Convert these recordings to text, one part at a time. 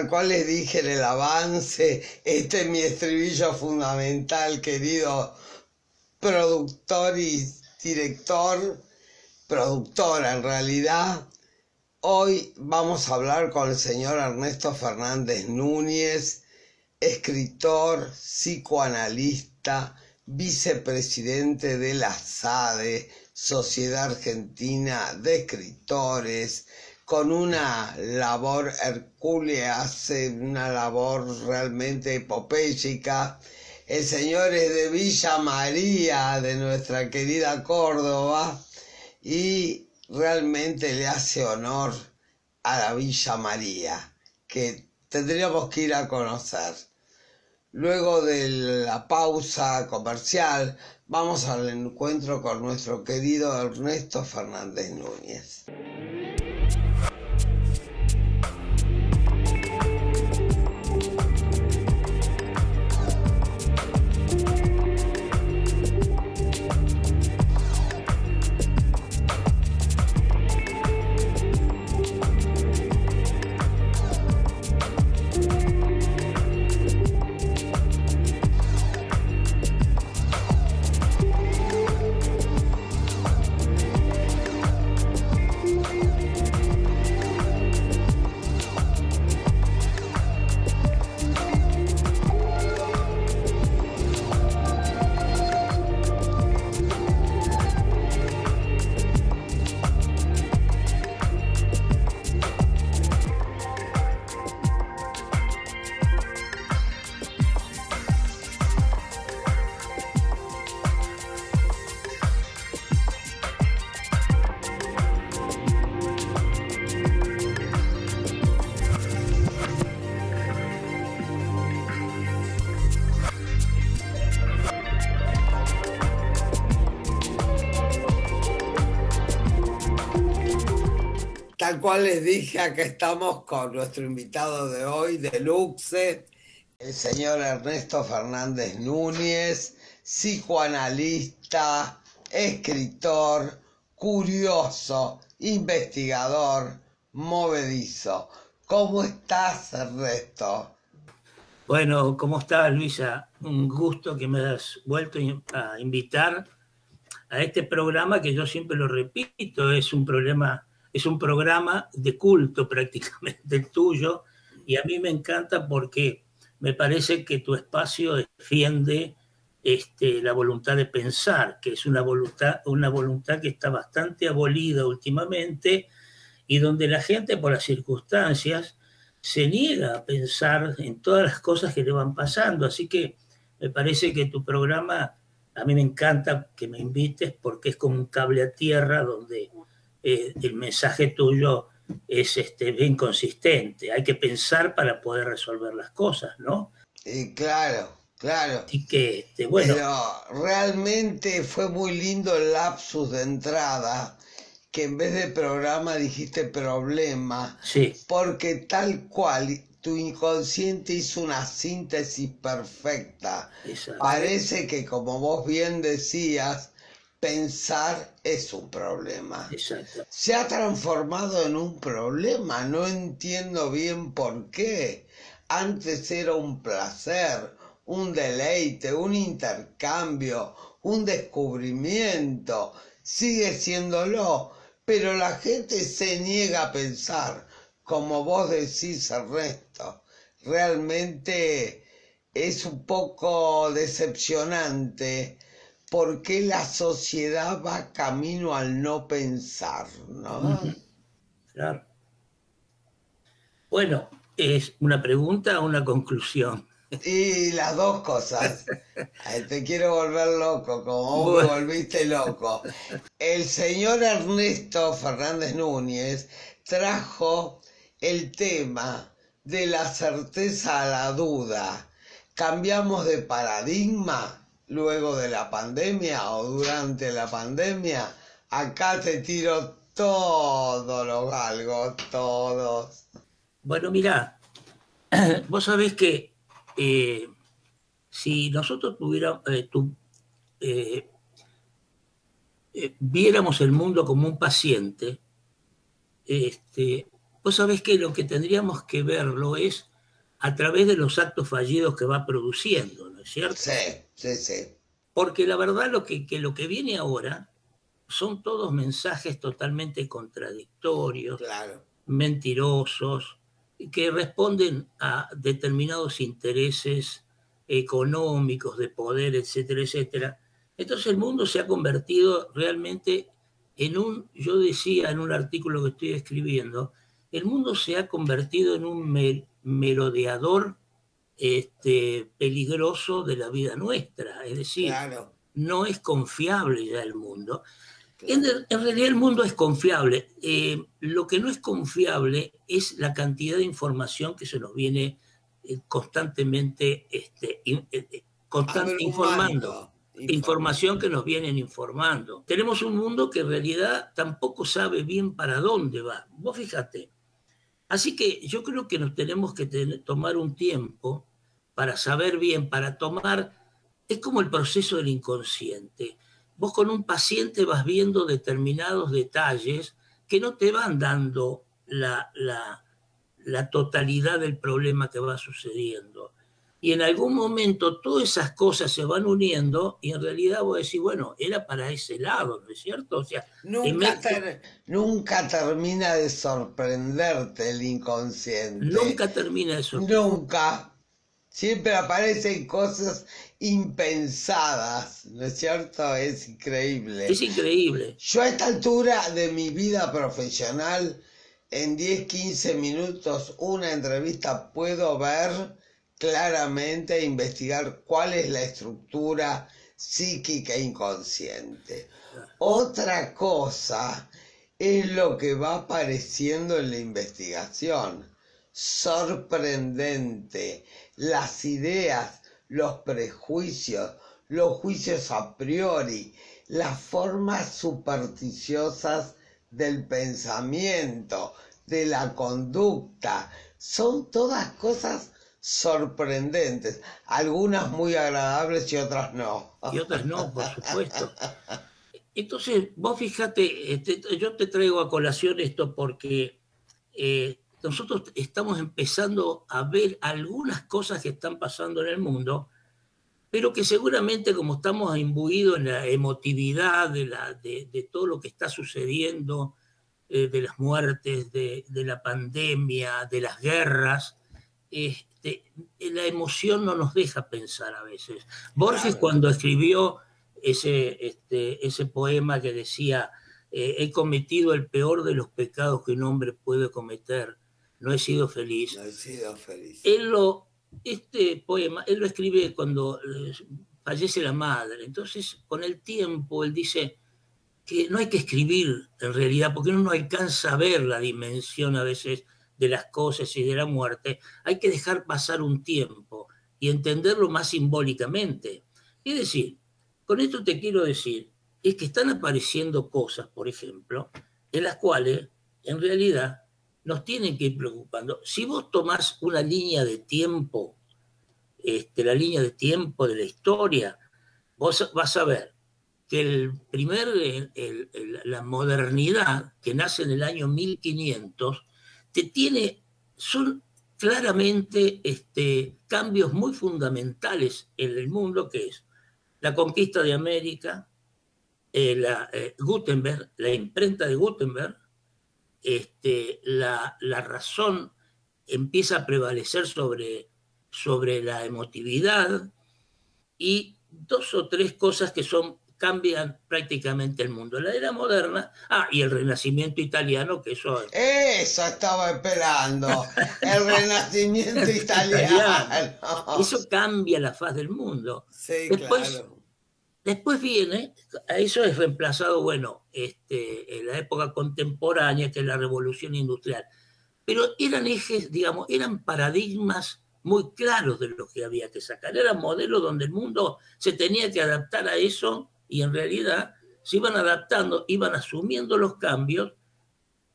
tal cual les dije en el avance, este es mi estribillo fundamental, querido productor y director, productora en realidad. Hoy vamos a hablar con el señor Ernesto Fernández Núñez, escritor, psicoanalista, vicepresidente de la SADE, Sociedad Argentina de Escritores, con una labor hercúlea, hace una labor realmente epopéyica. El señor es de Villa María, de nuestra querida Córdoba, y realmente le hace honor a la Villa María, que tendríamos que ir a conocer. Luego de la pausa comercial, vamos al encuentro con nuestro querido Ernesto Fernández Núñez. Tal cual les dije, acá estamos con nuestro invitado de hoy, de Luxe, el señor Ernesto Fernández Núñez, psicoanalista, escritor, curioso, investigador, movedizo. ¿Cómo estás, Ernesto? Bueno, ¿cómo estás, Luisa? Un gusto que me hayas vuelto a invitar a este programa que yo siempre lo repito, es un programa de culto prácticamente el tuyo, y a mí me encanta porque me parece que tu espacio defiende la voluntad de pensar, que es una voluntad que está bastante abolida últimamente y donde la gente por las circunstancias se niega a pensar en todas las cosas que le van pasando. Así que me parece que tu programa, a mí me encanta que me invites porque es como un cable a tierra donde el mensaje tuyo es bien consistente. Hay que pensar para poder resolver las cosas, ¿no? Claro, claro. Así que, bueno. Pero realmente fue muy lindo el lapsus de entrada, que en vez de programa dijiste problema, sí, porque tal cual tu inconsciente hizo una síntesis perfecta. Exacto. Parece que, como vos bien decías, pensar es un problema. Exacto. Se ha transformado en un problema, no entiendo bien por qué. Antes era un placer, un deleite, un intercambio, un descubrimiento. Sigue siéndolo, pero la gente se niega a pensar, como vos decís, Ernesto. Realmente es un poco decepcionante porque la sociedad va camino al no pensar, ¿no? Claro. Bueno, ¿es una pregunta o una conclusión? Y las dos cosas. Te quiero volver loco, como vos me volviste loco. El señor Ernesto Fernández Núñez trajo el tema de la certeza a la duda. ¿Cambiamos de paradigma luego de la pandemia o durante la pandemia? Acá te tiro todos los galgos, todos. Bueno, mirá, vos sabés que si nosotros viéramos el mundo como un paciente, vos sabés que lo que tendríamos que verlo es a través de los actos fallidos que va produciendo, ¿no es cierto? Sí, sí, sí. Porque la verdad lo que viene ahora son todos mensajes totalmente contradictorios, Claro. mentirosos, que responden a determinados intereses económicos, de poder, etcétera, etcétera. Entonces el mundo se ha convertido realmente en un, yo decía en un artículo que estoy escribiendo, el mundo se ha convertido en un merodeador peligroso de la vida nuestra. Es decir, Claro, no es confiable ya el mundo. claro. En realidad el mundo es confiable. Lo que no es confiable es la cantidad de información que se nos viene constantemente Abrumando. informando. Información que nos vienen informando. Tenemos un mundo que en realidad tampoco sabe bien para dónde va. Vos fíjate. Así que yo creo que nos tenemos que tomar un tiempo para saber bien, para tomar. Es como el proceso del inconsciente. Vos con un paciente vas viendo determinados detalles que no te van dando la totalidad del problema que va sucediendo. Y en algún momento todas esas cosas se van uniendo y en realidad vos decís, bueno, era para ese lado, ¿no es cierto? O sea, Nunca termina de sorprenderte el inconsciente. nunca termina de sorprender. Nunca. Siempre aparecen cosas impensadas, ¿no es cierto? Es increíble. Es increíble. Yo a esta altura de mi vida profesional, en 10, 15 minutos, una entrevista puedo ver claramente e investigar cuál es la estructura psíquica inconsciente. Otra cosa es lo que va apareciendo en la investigación. Sorprendente. Las ideas, los prejuicios, los juicios a priori, las formas supersticiosas del pensamiento, de la conducta, son todas cosas sorprendentes, algunas muy agradables y otras no. Y otras no, por supuesto. Entonces, vos fíjate, yo te traigo a colación esto porque nosotros estamos empezando a ver algunas cosas que están pasando en el mundo, pero que seguramente como estamos imbuidos en la emotividad de todo lo que está sucediendo, de las muertes, de la pandemia, de las guerras, la emoción no nos deja pensar a veces. Borges Claro. cuando escribió ese poema que decía, he cometido el peor de los pecados que un hombre puede cometer, no he sido feliz. No he sido feliz. Este poema, él lo escribe cuando fallece la madre. Entonces, con el tiempo, él dice que no hay que escribir en realidad, porque uno no alcanza a ver la dimensión a veces de las cosas y de la muerte. Hay que dejar pasar un tiempo y entenderlo más simbólicamente. Es decir, con esto te quiero decir, es que están apareciendo cosas, por ejemplo, en las cuales en realidad nos tienen que ir preocupando. Si vos tomás una línea de tiempo, la línea de tiempo de la historia, vos vas a ver que la modernidad que nace en el año 1500 son claramente cambios muy fundamentales en el mundo, que es la conquista de América, Gutenberg, la imprenta de Gutenberg, la razón empieza a prevalecer sobre la emotividad y dos o tres cosas que cambian prácticamente el mundo. La era moderna, y el Renacimiento italiano, que eso... Eso estaba esperando, el Renacimiento italiano. Eso cambia la faz del mundo. Sí, claro. Después viene, a eso es reemplazado, bueno, en la época contemporánea, que es la Revolución Industrial. Pero eran ejes, digamos, eran paradigmas muy claros de lo que había que sacar. Eran modelos donde el mundo se tenía que adaptar a eso y en realidad se iban adaptando, iban asumiendo los cambios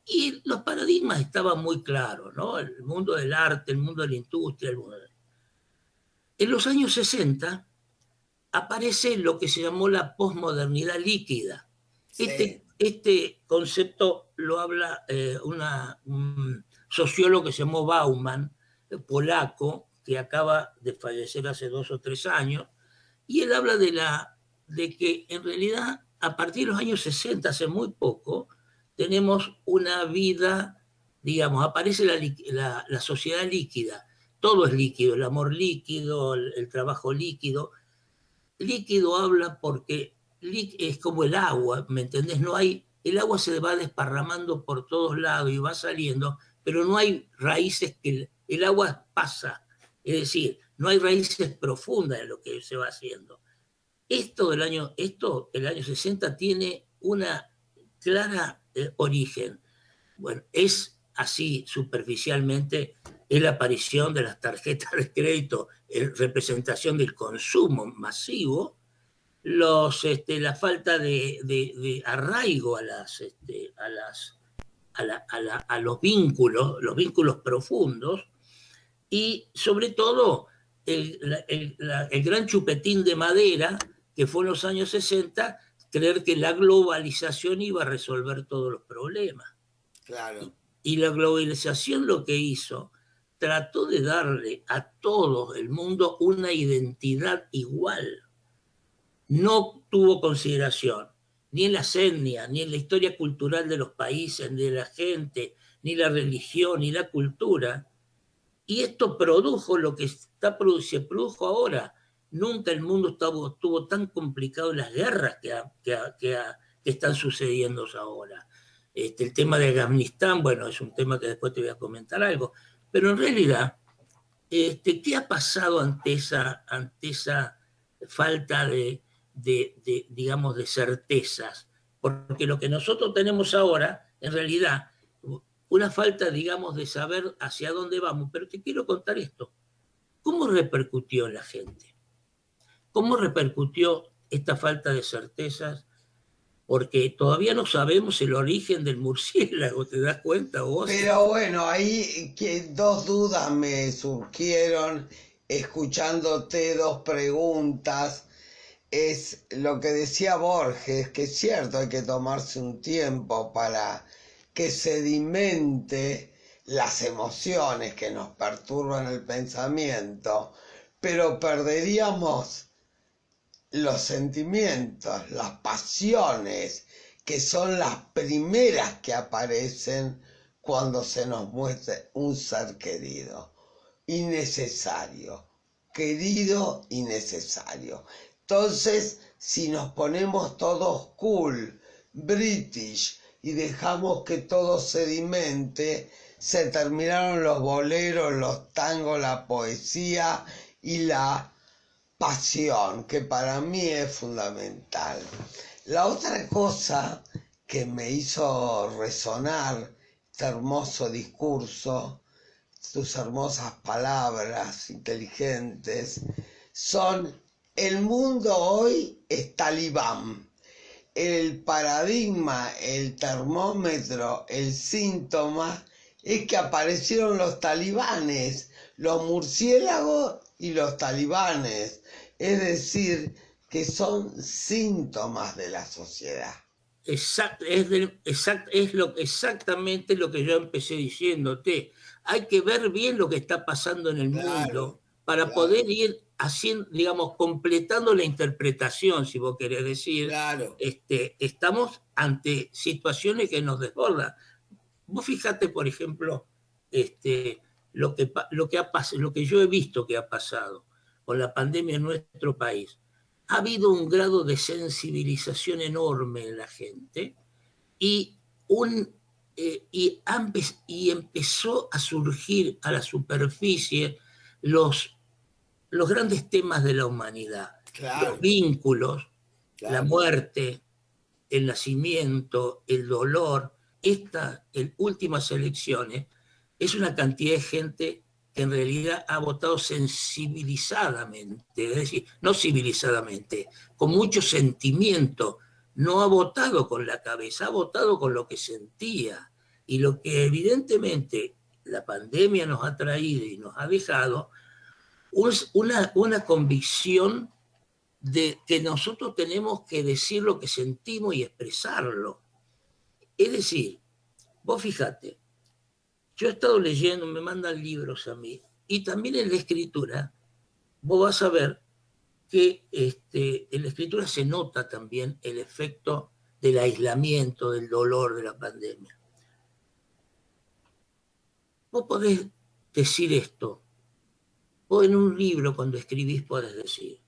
y los paradigmas estaban muy claros, ¿no? El mundo del arte, el mundo de la industria. En los años 60 aparece lo que se llamó la posmodernidad líquida. Sí. Este concepto lo habla un sociólogo que se llamó Bauman, polaco que acaba de fallecer hace 2 o 3 años, y él habla de que en realidad a partir de los años 60, hace muy poco, tenemos una vida, digamos, aparece la sociedad líquida, todo es líquido, el amor líquido, el trabajo líquido. Líquido habla porque es como el agua, ¿me entendés? No hay, el agua se va desparramando por todos lados y va saliendo, pero no hay raíces que el agua pasa, es decir, no hay raíces profundas en lo que se va haciendo. El año 60 tiene una clara origen. Bueno, es así superficialmente, es la aparición de las tarjetas de crédito en representación del consumo masivo, la falta de arraigo a los vínculos profundos, y sobre todo el gran chupetín de madera que fue en los años 60, creer que la globalización iba a resolver todos los problemas. Claro. Y la globalización lo que hizo, trató de darle a todo el mundo una identidad igual. No tuvo consideración ni en las etnias, ni en la historia cultural de los países, ni de la gente, ni la religión, ni la cultura. Y esto produjo lo que se produjo ahora. Nunca el mundo estuvo tan complicado en las guerras que están sucediendo ahora. El tema de Afganistán, bueno, es un tema que después te voy a comentar algo, pero en realidad, ¿qué ha pasado ante esa falta digamos, de certezas? Porque lo que nosotros tenemos ahora, en realidad, una falta, digamos, de saber hacia dónde vamos. Pero te quiero contar esto. ¿Cómo repercutió en la gente? ¿Cómo repercutió esta falta de certezas? Porque todavía no sabemos el origen del murciélago, ¿te das cuenta vos? Pero bueno, ahí dos dudas me surgieron escuchándote, dos preguntas. Es lo que decía Borges, que es cierto, hay que tomarse un tiempo para que sedimente las emociones que nos perturban el pensamiento, pero perderíamos los sentimientos, las pasiones, que son las primeras que aparecen cuando se nos muestra un ser querido y necesario, querido y necesario. Entonces, si nos ponemos todos cool, british, y dejamos que todo sedimente, se terminaron los boleros, los tangos, la poesía y la pasión, que para mí es fundamental. La otra cosa que me hizo resonar este hermoso discurso, tus hermosas palabras inteligentes, son: el mundo hoy es talibán. El paradigma, el termómetro, el síntoma es que aparecieron los talibanes, los murciélagos y los talibanes. Es decir, que son síntomas de la sociedad. Exactamente lo que yo empecé diciéndote. Hay que ver bien lo que está pasando en el mundo para poder ir haciendo, digamos, completando la interpretación, si vos querés decir. Claro. Estamos ante situaciones que nos desbordan. Vos fijate, por ejemplo, lo que yo he visto que ha pasado con la pandemia en nuestro país. Ha habido un grado de sensibilización enorme en la gente y empezó a surgir a la superficie los grandes temas de la humanidad, los vínculos, la muerte, el nacimiento, el dolor. Estas últimas elecciones es una cantidad de gente que en realidad ha votado sensibilizadamente, es decir, no civilizadamente, con mucho sentimiento. No ha votado con la cabeza, ha votado con lo que sentía. Y lo que evidentemente la pandemia nos ha traído y nos ha dejado es una convicción de que nosotros tenemos que decir lo que sentimos y expresarlo. Es decir, vos fíjate, yo he estado leyendo, me mandan libros a mí, Y también en la escritura, vos vas a ver que en la escritura se nota también el efecto del aislamiento, del dolor de la pandemia. Vos podés decir esto, vos en un libro cuando escribís podés decir,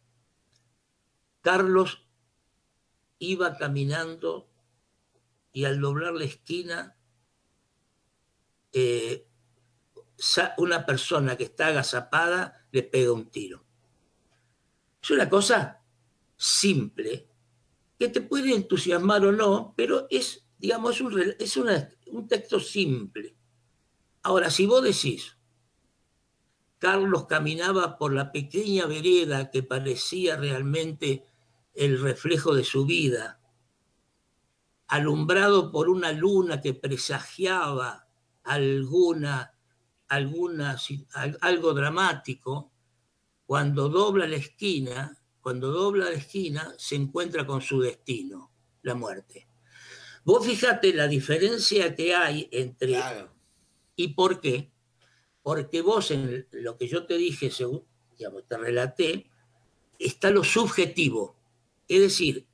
Carlos iba caminando y al doblar la esquina, una persona que está agazapada le pega un tiro. Es una cosa simple, que te puede entusiasmar o no, pero es, digamos, un texto simple. Ahora, si vos decís, Carlos caminaba por la pequeña vereda que parecía realmente el reflejo de su vida, alumbrado por una luna que presagiaba algo dramático, cuando dobla la esquina se encuentra con su destino, la muerte. Vos fíjate la diferencia que hay entre... Claro. ¿Y por qué? Porque vos en lo que yo te dije, según, digamos, te relaté, está lo subjetivo. Es decir,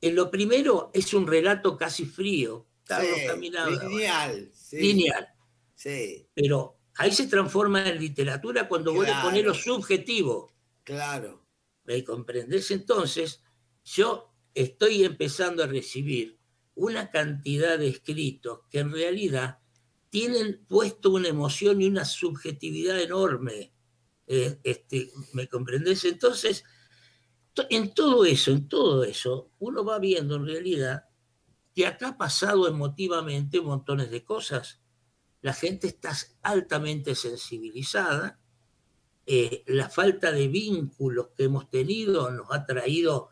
en lo primero es un relato casi frío. Carlos caminaba. Lineal. Sí. Lineal. Sí. Pero ahí se transforma en literatura cuando vos le ponés lo subjetivo. Claro. ¿Me comprendés? Entonces, yo estoy empezando a recibir una cantidad de escritos que en realidad tienen puesto una emoción y una subjetividad enorme. ¿Me comprendés? Entonces, en todo eso, uno va viendo en realidad que acá ha pasado emotivamente montones de cosas. La gente está altamente sensibilizada. La falta de vínculos que hemos tenido nos ha traído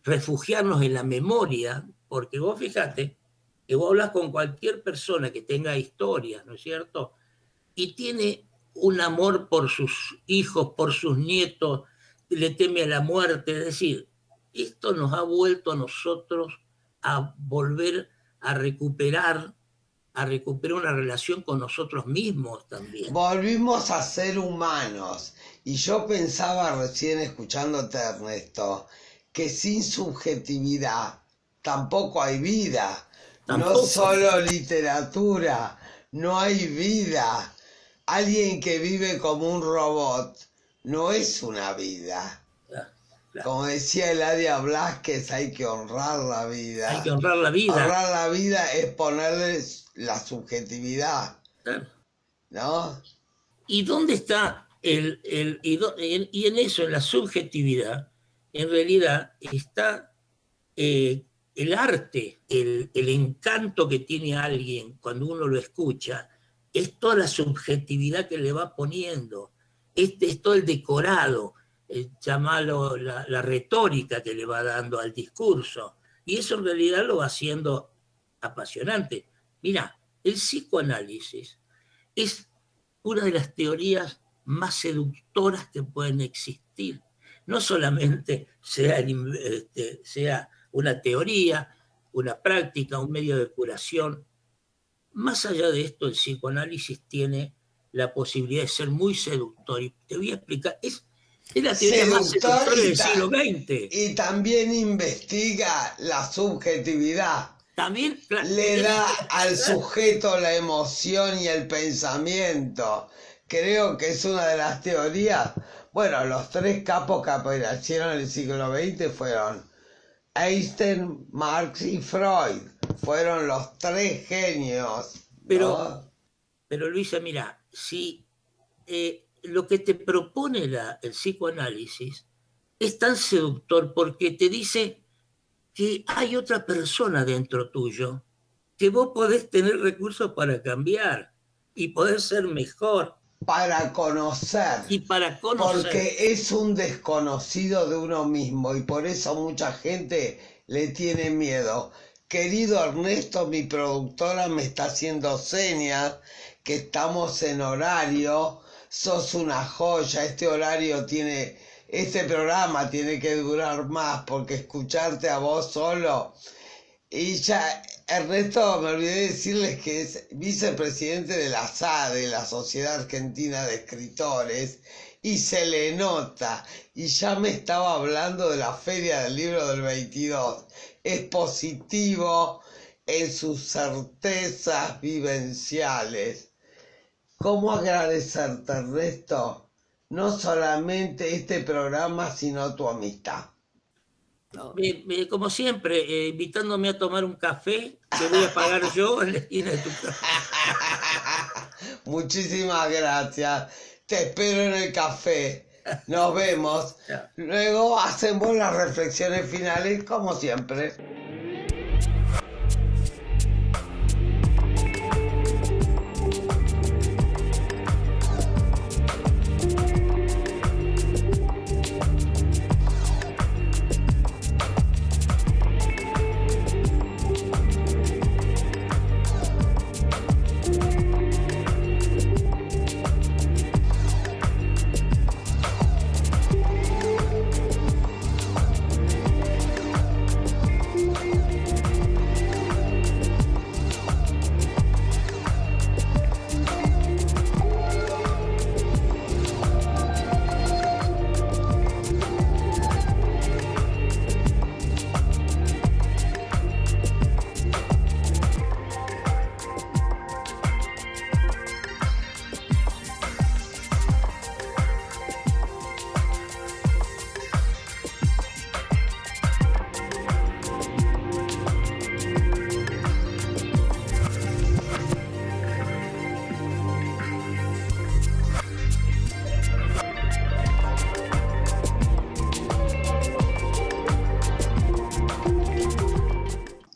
refugiarnos en la memoria, porque vos fíjate que vos hablas con cualquier persona que tenga historia, ¿no es cierto? Y tiene un amor por sus hijos, por sus nietos, le teme a la muerte. Es decir, esto nos ha vuelto a nosotros a volver a recuperar una relación con nosotros mismos también. Volvimos a ser humanos. Y yo pensaba recién escuchándote, Ernesto, que sin subjetividad tampoco hay vida. Tampoco. No solo literatura, no hay vida. Alguien que vive como un robot no es una vida. Claro. Como decía Eladia Blasquez, hay que honrar la vida. Hay que honrar la vida. Honrar la vida es ponerle la subjetividad. Claro. ¿No? ¿Y dónde está y en eso, en la subjetividad, en realidad está el arte, el encanto que tiene alguien cuando uno lo escucha, es toda la subjetividad que le va poniendo, es todo el decorado, llamarlo la retórica que le va dando al discurso, y eso en realidad lo va haciendo apasionante. Mira, el psicoanálisis es una de las teorías más seductoras que pueden existir. No solamente sea una teoría, una práctica, un medio de curación. Más allá de esto, el psicoanálisis tiene la posibilidad de ser muy seductor. Y te voy a explicar, es la teoría más seductora del siglo XX. Y también investiga la subjetividad. También le da al sujeto la emoción y el pensamiento. Creo que es una de las teorías. Bueno, los tres capos que aparecieron en el siglo XX fueron Einstein, Marx y Freud. Fueron los tres genios, ¿no? Pero Luisa, mira, si lo que te propone el psicoanálisis es tan seductor porque te dice que hay otra persona dentro tuyo, que vos podés tener recursos para cambiar y poder ser mejor. Para conocer. Y para conocer. Porque es un desconocido de uno mismo y por eso mucha gente le tiene miedo. Querido Ernesto, mi productora me está haciendo señas que estamos en horario. Sos una joya, este programa tiene que durar más porque escucharte a vos solo Y ya, Ernesto, me olvidé de decirles que es vicepresidente de la SADE, la Sociedad Argentina de Escritores, y se le nota, y ya me estaba hablando de la Feria del Libro del 22. Es positivo en sus certezas vivenciales. ¿Cómo agradecerte, Ernesto? No solamente este programa, sino tu amistad. No, como siempre, invitándome a tomar un café que voy a pagar yo en la esquina de tu casa. Muchísimas gracias. Te espero en el café. Nos vemos. Chao. Luego hacemos las reflexiones finales como siempre.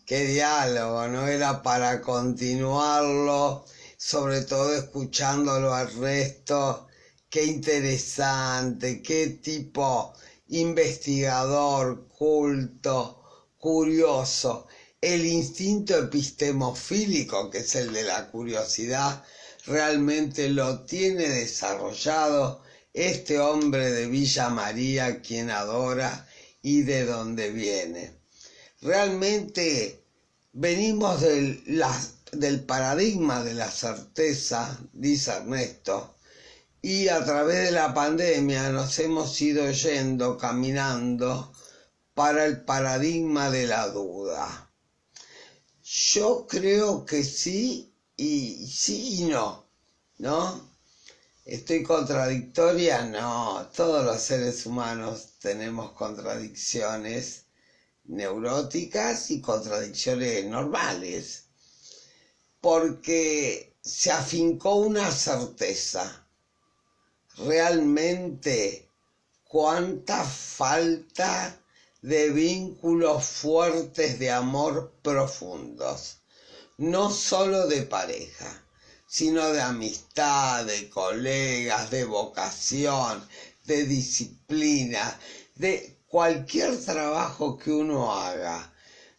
Qué diálogo, ¿no? Era para continuarlo, sobre todo escuchándolo al resto. Qué interesante, qué tipo investigador, culto, curioso. El instinto epistemofílico, que es el de la curiosidad, realmente lo tiene desarrollado este hombre de Villa María, quien adora y de donde viene. Realmente venimos del paradigma de la certeza, dice Ernesto, y a través de la pandemia nos hemos ido yendo, caminando para el paradigma de la duda. Yo creo que sí y no, ¿no? ¿Estoy contradictoria? No, todos los seres humanos tenemos contradicciones neuróticas y contradicciones normales, porque se afincó una certeza. Realmente, cuánta falta de vínculos fuertes de amor profundos, no solo de pareja, sino de amistad, de colegas, de vocación, de disciplina, de cualquier trabajo que uno haga.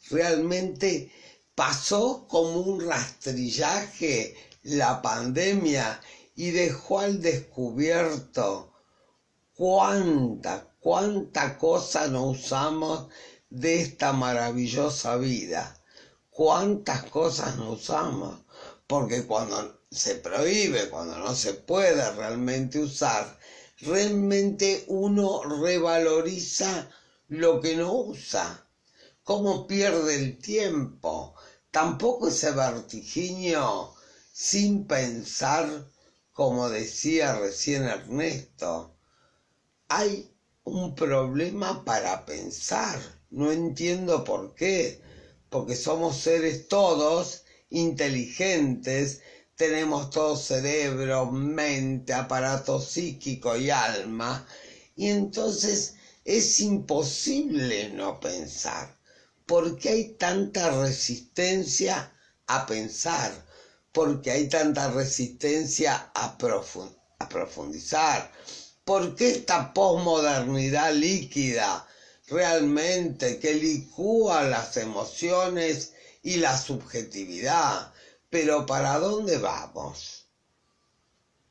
Realmente pasó como un rastrillaje la pandemia y dejó al descubierto cuánta cosa no usamos de esta maravillosa vida. Cuántas cosas no usamos, porque cuando se prohíbe, cuando no se puede realmente usar, realmente uno revaloriza lo que no usa. ¿Cómo pierde el tiempo? Tampoco ese vertiginio sin pensar, como decía recién Ernesto. Hay un problema para pensar. No entiendo por qué. Porque somos seres todos inteligentes, tenemos todo cerebro, mente, aparato psíquico y alma, y entonces es imposible no pensar. ¿Por qué hay tanta resistencia a pensar? ¿Por qué hay tanta resistencia a profundizar? ¿Por qué esta posmodernidad líquida realmente que licúa las emociones y la subjetividad? Pero ¿para dónde vamos?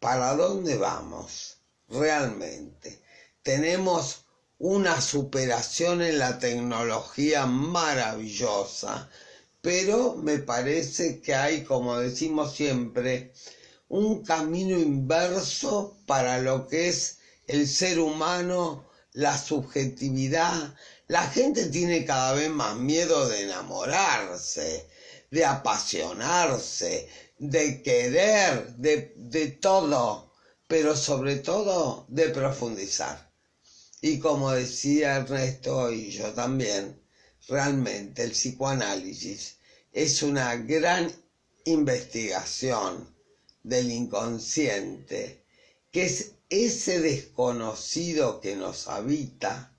¿Para dónde vamos? Realmente. Tenemos una superación en la tecnología maravillosa. pero me parece que hay, como decimos siempre, un camino inverso para lo que es el ser humano, la subjetividad. La gente tiene cada vez más miedo de enamorarse, de apasionarse, de querer, de todo, pero sobre todo de profundizar. Y como decía Ernesto y yo también, realmente el psicoanálisis es una gran investigación del inconsciente, que es ese desconocido que nos habita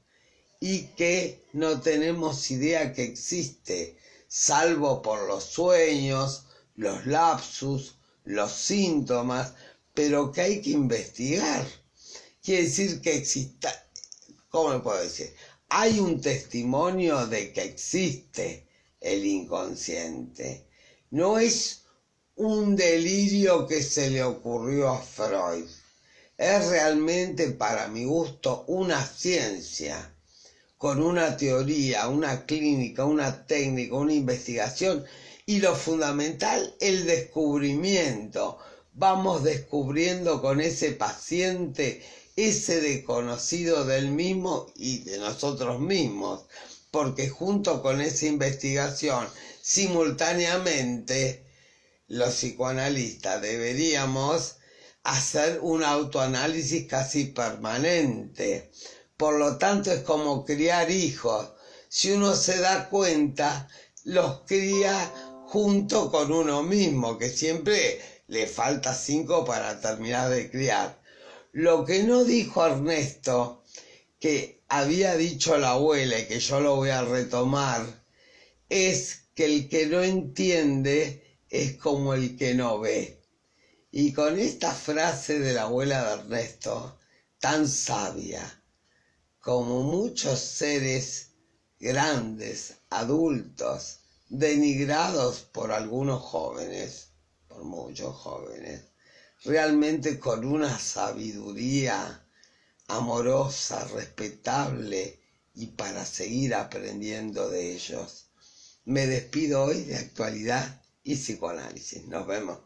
y que no tenemos idea que existe, salvo por los sueños, los lapsus, los síntomas, pero que hay que investigar. Quiere decir que exista, ¿cómo me puedo decir? Hay un testimonio de que existe el inconsciente. No es un delirio que se le ocurrió a Freud. Es realmente, para mi gusto, una ciencia, con una teoría, una clínica, una técnica, una investigación y lo fundamental, el descubrimiento. Vamos descubriendo con ese paciente ese desconocido del mismo y de nosotros mismos, porque junto con esa investigación, simultáneamente, los psicoanalistas deberíamos hacer un autoanálisis casi permanente. Por lo tanto, es como criar hijos. Si uno se da cuenta, los cría junto con uno mismo, que siempre le falta 5 para terminar de criar. Lo que no dijo Ernesto, que había dicho la abuela y que yo lo voy a retomar, es que el que no entiende es como el que no ve. Y con esta frase de la abuela de Ernesto, tan sabia, como muchos seres grandes, adultos, denigrados por algunos jóvenes, por muchos jóvenes, realmente con una sabiduría amorosa, respetable y para seguir aprendiendo de ellos. Me despido hoy de Actualidad y Psicoanálisis. Nos vemos.